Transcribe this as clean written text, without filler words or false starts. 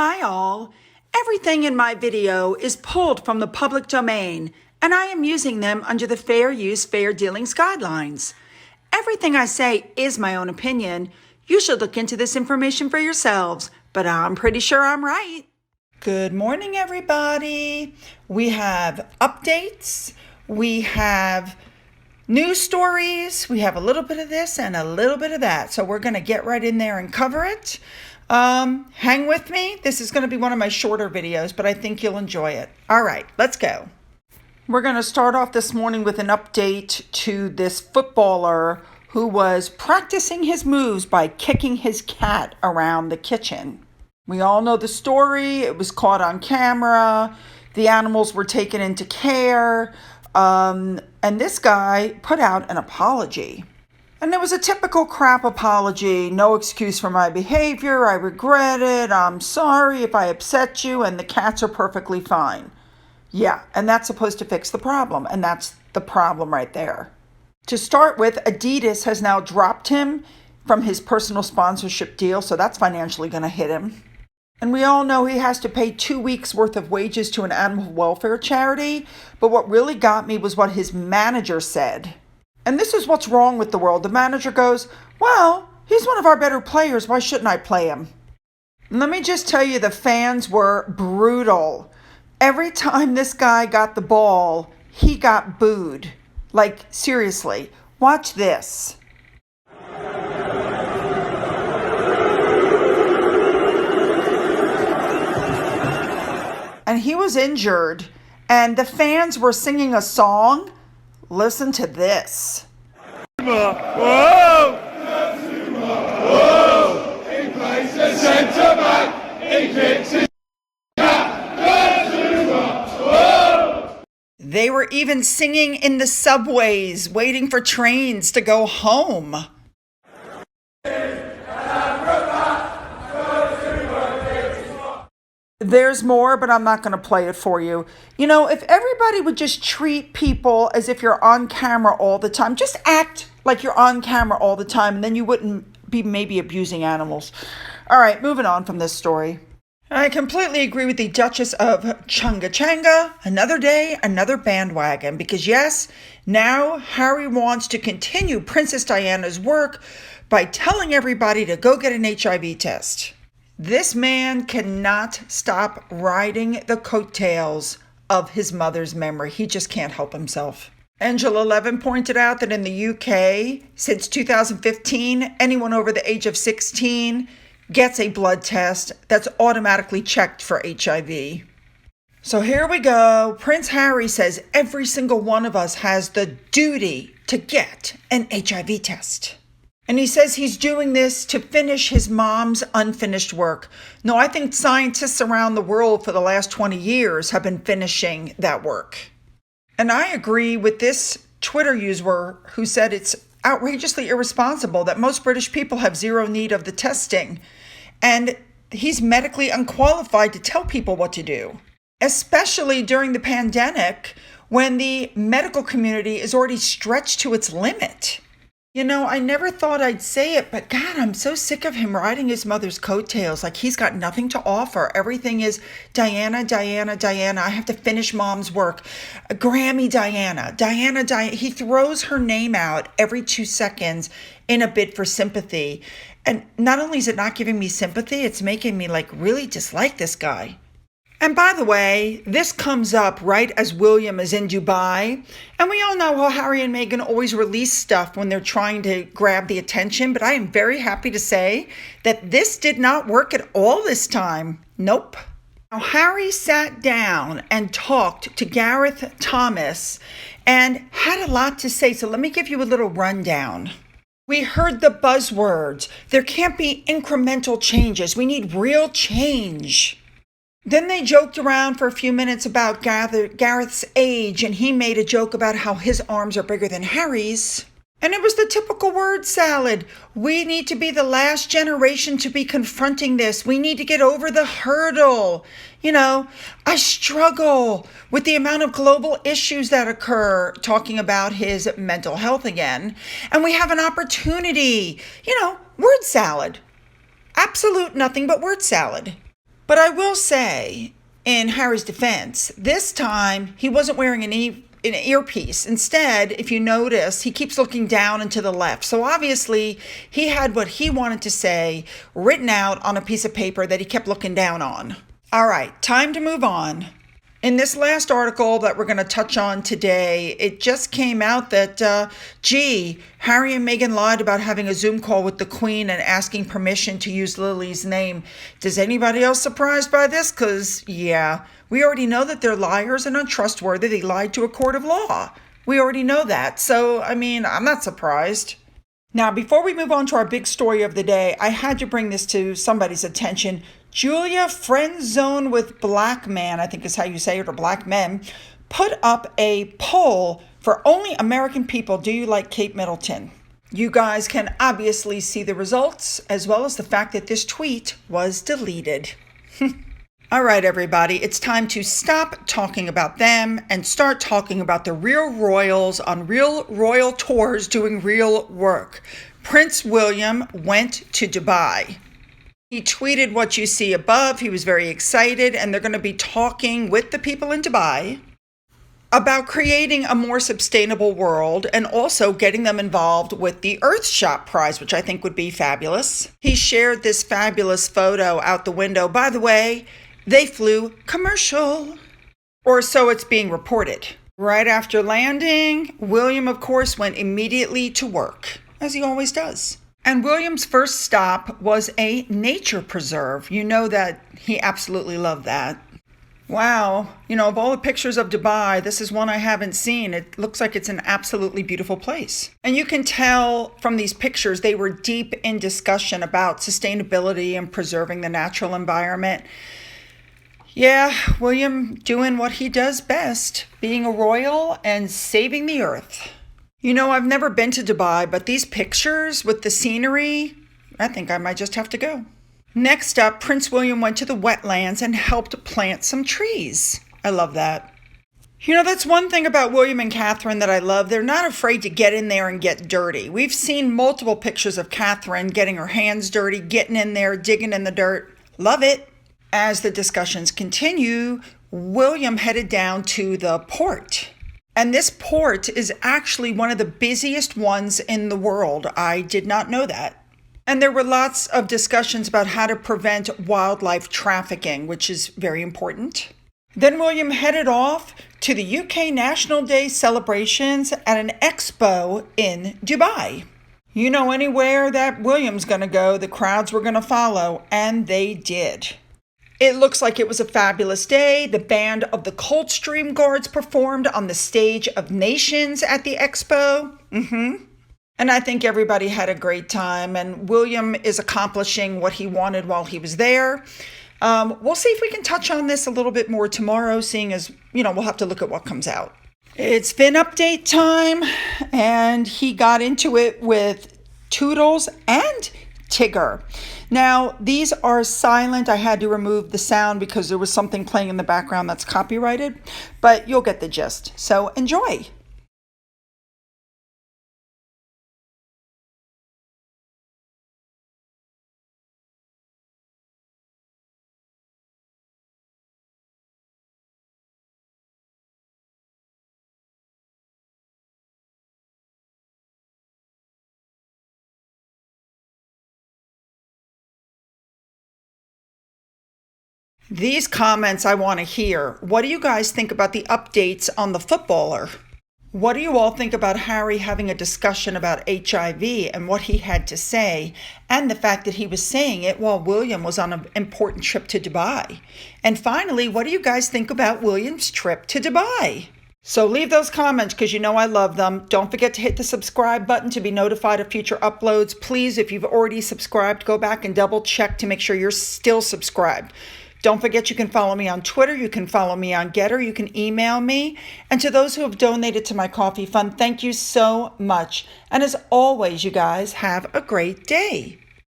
Hi all. Everything in my video is pulled from the public domain, and I am using them under the Fair Use, Fair Dealings guidelines. Everything I say is my own opinion. You should look into this information for yourselves, but I'm pretty sure I'm right. Good morning, everybody. We have updates. We have news stories. We have a little bit of this and a little bit of that. So we're going to get right in there and cover it. Hang with me. This is going to be one of my shorter videos, but I think you'll enjoy it. All right, let's go. We're going to start off this morning with an update to this footballer who was practicing his moves by kicking his cat around the kitchen. We all know the story. It was caught on camera. The animals were taken into care. And this guy put out an apology. And it was a typical crap apology. No excuse for my behavior. I regret it. I'm sorry if I upset you, and the cats are perfectly fine. Yeah, and that's supposed to fix the problem. And that's the problem right there. To start with, Adidas has now dropped him from his personal sponsorship deal, so that's financially going to hit him. And we all know he has to pay 2 weeks worth of wages to an animal welfare charity. But what really got me was what his manager said. And this is what's wrong with the world. The manager goes, well, he's one of our better players. Why shouldn't I play him? And let me just tell you, the fans were brutal. Every time this guy got the ball, he got booed. Like, seriously, watch this. And he was injured, and the fans were singing a song. Listen to this. Whoa! Whoa! He plays the centre back. He kicks his cat. They were even singing in the subways, waiting for trains to go home. There's more, but I'm not going to play it for you. You know, if everybody would just treat people as if you're on camera all the time, just act like you're on camera all the time, and then you wouldn't be maybe abusing animals. All right, moving on from this story. I completely agree with the Duchess of Chunga Changa. Another day, another bandwagon. Because yes, now Harry wants to continue Princess Diana's work by telling everybody to go get an HIV test. This man cannot stop riding the coattails of his mother's memory. He just can't help himself. Angela Levin pointed out that in the UK, since 2015, anyone over the age of 16 gets a blood test that's automatically checked for HIV. So here we go. Prince Harry says every single one of us has the duty to get an HIV test. And he says he's doing this to finish his mom's unfinished work. No, I think scientists around the world for the last 20 years have been finishing that work. And I agree with this Twitter user who said it's outrageously irresponsible that most British people have zero need of the testing. And he's medically unqualified to tell people what to do, especially during the pandemic when the medical community is already stretched to its limit. You know, I never thought I'd say it, but God, I'm so sick of him riding his mother's coattails. Like he's got nothing to offer. Everything is Diana, Diana, Diana. I have to finish mom's work. Grammy Diana, Diana, Diana. He throws her name out every 2 seconds in a bid for sympathy. And not only is it not giving me sympathy, it's making me like really dislike this guy. And by the way, this comes up right as William is in Dubai. And we all know how Harry and Meghan always release stuff when they're trying to grab the attention. But I am very happy to say that this did not work at all this time. Nope. Now, Harry sat down and talked to Gareth Thomas and had a lot to say. So let me give you a little rundown. We heard the buzzwords. There can't be incremental changes. We need real change. Then they joked around for a few minutes about Gareth's age, and he made a joke about how his arms are bigger than Harry's. And it was the typical word salad. We need to be the last generation to be confronting this. We need to get over the hurdle. You know, I struggle with the amount of global issues that occur, talking about his mental health again. And we have an opportunity, word salad. Absolute nothing but word salad. But I will say, in Harry's defense, this time he wasn't wearing an earpiece. Instead, if you notice, he keeps looking down and to the left. So obviously, he had what he wanted to say written out on a piece of paper that he kept looking down on. All right, time to move on. In this last article that we're going to touch on today, it just came out that, Harry and Meghan lied about having a Zoom call with the Queen and asking permission to use Lily's name. Does anybody else surprised by this? Because, yeah, we already know that they're liars and untrustworthy. They lied to a court of law. We already know that. So, I mean, I'm not surprised. Now, before we move on to our big story of the day, I had to bring this to somebody's attention. Julia Friend Zone with Black Man, I think is how you say it, or Black Men, put up a poll for only American people. Do you like Kate Middleton? You guys can obviously see the results, as well as the fact that this tweet was deleted. All right, everybody, it's time to stop talking about them and start talking about the real royals on real royal tours doing real work. Prince William went to Dubai. He tweeted what you see above. He was very excited, and they're going to be talking with the people in Dubai about creating a more sustainable world and also getting them involved with the Earthshot Prize, which I think would be fabulous. He shared this fabulous photo out the window. By the way, they flew commercial, or so it's being reported. Right after landing, William, of course, went immediately to work, as he always does. And William's first stop was a nature preserve. You know that he absolutely loved that. Wow. You know, of all the pictures of Dubai, this is one I haven't seen. It looks like it's an absolutely beautiful place. And you can tell from these pictures, they were deep in discussion about sustainability and preserving the natural environment. Yeah, William doing what he does best, being a royal and saving the earth. You know, I've never been to Dubai, but these pictures with the scenery, I think I might just have to go. Next up, Prince William went to the wetlands and helped plant some trees. I love that. You know, that's one thing about William and Catherine that I love. They're not afraid to get in there and get dirty. We've seen multiple pictures of Catherine getting her hands dirty, getting in there, digging in the dirt. Love it. As the discussions continue, William headed down to the port. And this port is actually one of the busiest ones in the world. I did not know that. And there were lots of discussions about how to prevent wildlife trafficking, which is very important. Then William headed off to the UK National Day celebrations at an expo in Dubai. You know, anywhere that William's going to go, the crowds were going to follow, and they did. It looks like it was a fabulous day. The band of the Coldstream Guards performed on the Stage of Nations at the expo. And I think everybody had a great time. And William is accomplishing what he wanted while he was there. We'll see if we can touch on this a little bit more tomorrow, seeing as, you know, we'll have to look at what comes out. It's been update time. And he got into it with Toodles and Tigger. Now, these are silent. I had to remove the sound because there was something playing in the background that's copyrighted, but you'll get the gist. So enjoy. These comments I want to hear. What do you guys think about the updates on the footballer? What do you all think about Harry having a discussion about HIV and what he had to say, and the fact that he was saying it while William was on an important trip to Dubai? And finally, what do you guys think about William's trip to Dubai? So leave those comments because you know I love them. Don't forget to hit the subscribe button to be notified of future uploads. Please, if you've already subscribed, go back and double check to make sure you're still subscribed. Don't forget you can follow me on Twitter, you can follow me on Getter, you can email me. And to those who have donated to my coffee fund, thank you so much. And as always, you guys have a great day.